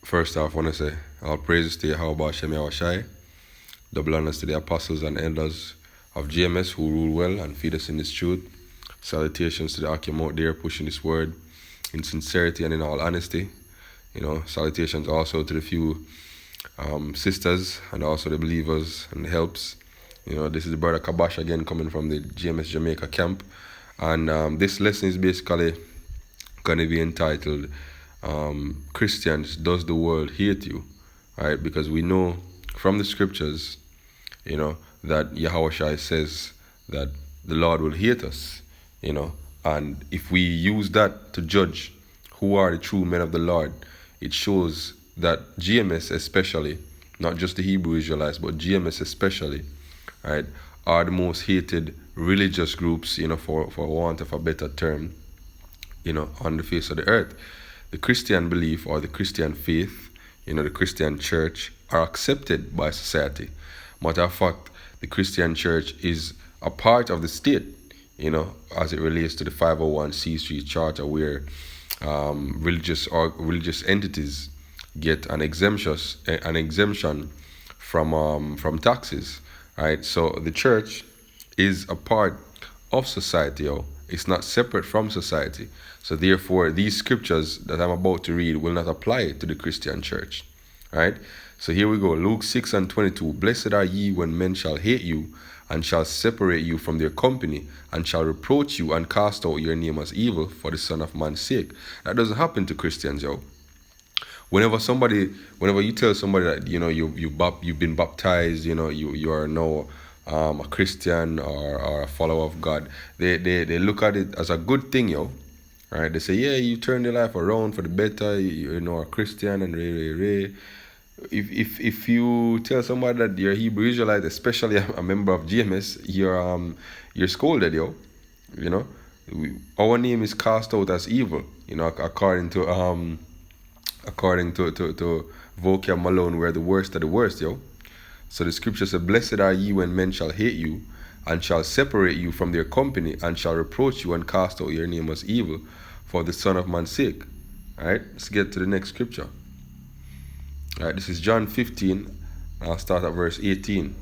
First off, I want to say all praises to Yahweh Shem Yahushai, double honors to the apostles and elders of GMS who rule well and feed us in this truth. Salutations to the Akim out there pushing this word in sincerity and in all honesty. Salutations also to the few sisters and also the believers and the helps. This is the brother Kabash again coming from the GMS Jamaica camp. And this lesson is basically going to be entitled Christians, does the world hate you? Right? Because we know from the scriptures, that Yahushua says that the Lord will hate us, and if we use that to judge who are the true men of the Lord, it shows that GMS especially, not just the Hebrew Israelites, but GMS especially, right, are the most hated religious groups, for want of a better term, on the face of the earth. The Christian belief or the Christian faith, the Christian church are accepted by society. Matter of fact, the Christian church is a part of the state, as it relates to the 501c3 charter where religious entities get an exemption from taxes, right? So the church is a part of society, It's not separate from society. So therefore, these scriptures that I'm about to read will not apply to the Christian church, right? So here we go. Luke 6:22. Blessed are ye when men shall hate you and shall separate you from their company and shall reproach you and cast out your name as evil for the Son of Man's sake. That doesn't happen to Christians, Whenever you tell somebody that, you've been baptized, you are now a Christian or a follower of God, they look at it as a good thing, Right? They say, yeah, you turn your life around for the better, you're a Christian and re. If you tell somebody that you're a Hebrew Israelite, especially a member of GMS, you're scolded, Our name is cast out as evil, according to Vocab Malone, we're the worst of the worst, So the scripture says, blessed are ye when men shall hate you and shall separate you from their company and shall reproach you and cast out your name as evil for the Son of Man's sake. All right, let's get to the next scripture. All right, this is John 15. I'll start at verse 18.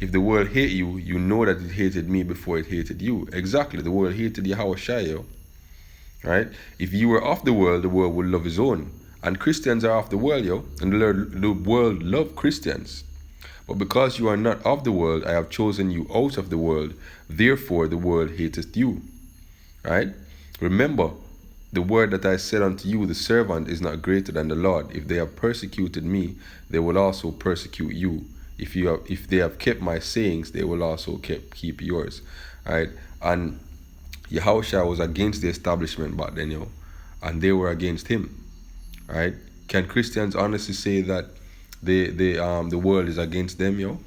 If the world hate you, you know that it hated me before it hated you. Exactly, the world hated Yahushua, right? If you were of the world would love his own. And Christians are of the world, and the world love Christians. But because you are not of the world, I have chosen you out of the world. Therefore, the world hateth you. Right? Remember, the word that I said unto you, the servant is not greater than the Lord. If they have persecuted me, they will also persecute you. If they have kept my sayings, they will also keep yours. Right? And Yahushua was against the establishment back then, and they were against him. Right? Can Christians honestly say that the world is against them,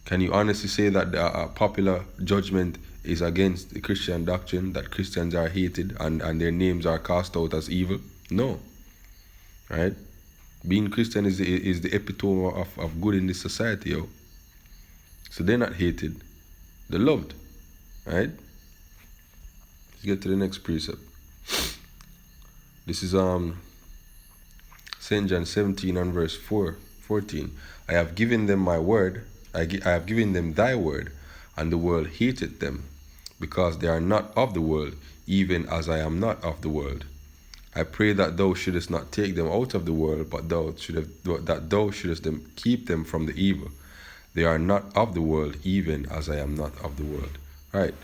Can you honestly say that the popular judgment is against the Christian doctrine, that Christians are hated and their names are cast out as evil? No. Right? Being Christian is the epitome of good in this society, So they're not hated. They're loved. Right? Let's get to the next precept. This is St. John 17 and verse 14. I have given them my word, I have given them thy word, and the world hated them, because they are not of the world, even as I am not of the world. I pray that thou shouldest not take them out of the world, but that thou shouldest keep them from the evil. They are not of the world, even as I am not of the world. Right?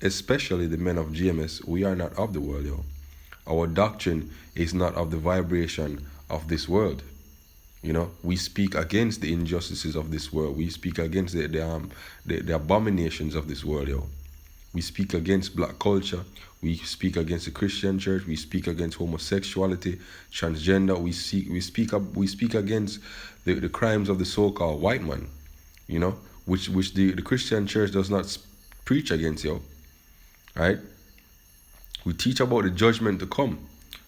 Especially the men of GMS, we are not of the world, Our doctrine is not of the vibration of this world. We speak against the injustices of this world. We speak against the abominations of this world, We speak against black culture. We speak against the Christian church. We speak against homosexuality, transgender. We speak against the crimes of the so-called white man, which the Christian church does not preach against, Right? We teach about the judgment to come,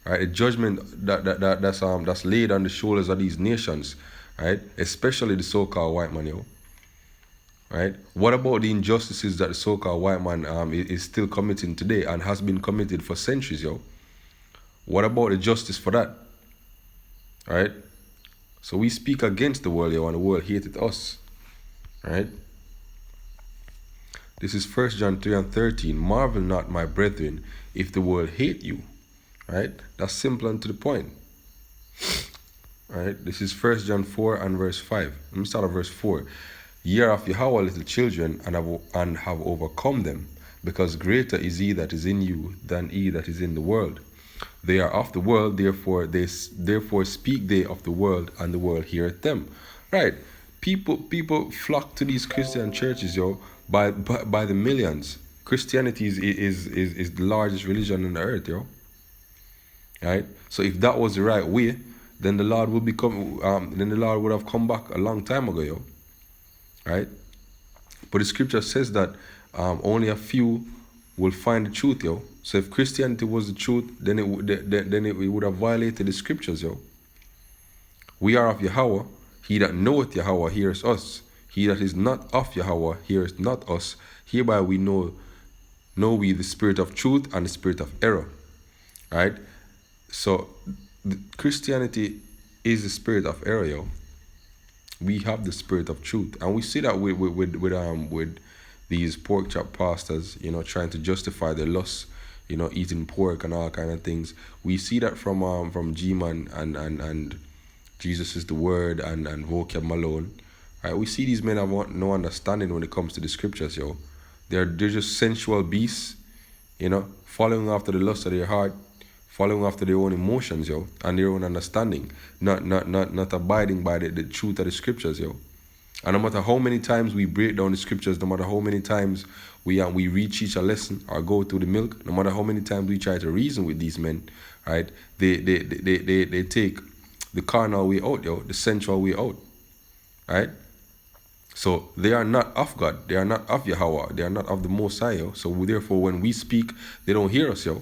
right? The judgment that's laid on the shoulders of these nations, right? Especially the so-called white man, right? What about the injustices that the so-called white man is still committing today and has been committed for centuries, What about the justice for that? Right? So we speak against the world, yo, and the world hated us. Right? This is 1 John 3 and 13. Marvel not, my brethren, if the world hate you. Right? That's simple and to the point. Right? This is 1 John 4 and verse 5. Let me start at verse 4. Ye are of Yahweh, little children, and have overcome them, because greater is he that is in you than he that is in the world. They are of the world, therefore speak they of the world, and the world heareth them. Right? People flock to these Christian churches, yo, by the millions. Christianity is the largest religion on the earth, yo. Right? So if that was the right way, then the Lord would have come back a long time ago, yo. Right? But the scripture says that only a few will find the truth, yo. So if Christianity was the truth, then it would have violated the scriptures, yo. We are of Yahweh. He that knoweth Yahweh hears us. He that is not of Yahweh hears not us. Hereby we know we the spirit of truth and the spirit of error. Right? So Christianity is the spirit of error, yo. We have the spirit of truth, and we see that with these pork chop pastors, you know, trying to justify their lusts, you know, eating pork and all kind of things. We see that from G-Man and Jesus is the Word and Vocab Malone. Right? We see these men have no understanding when it comes to the scriptures, yo. They're just sensual beasts, you know, following after the lust of their heart, following after their own emotions, yo, and their own understanding, not abiding by the truth of the scriptures, yo. And no matter how many times we break down the scriptures, no matter how many times we re-teach a lesson or go through the milk, no matter how many times we try to reason with these men, right? They take the carnal way out, yo, the sensual way out, right? So they are not of God, they are not of Yahweh, they are not of the Most High, yo. So therefore, when we speak, they don't hear us, yo.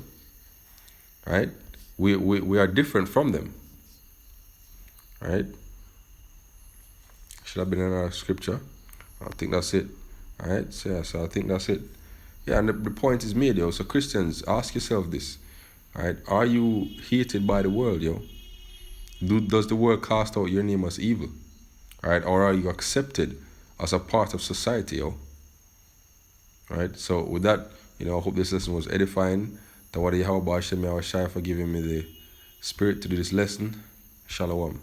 Right? We are different from them. Right? Should have been another scripture. I think that's it. Alright? So I think that's it. Yeah, and the point is made, yo. So Christians, ask yourself this. Alright? Are you hated by the world, yo? Does the world cast out your name as evil? Alright? Or are you accepted as a part of society, yo? Alright? So with that, you know, I hope this lesson was edifying. Tawadi Yahweh Ba'ashem Yahweh Shai for giving me the spirit to do this lesson. Shalom.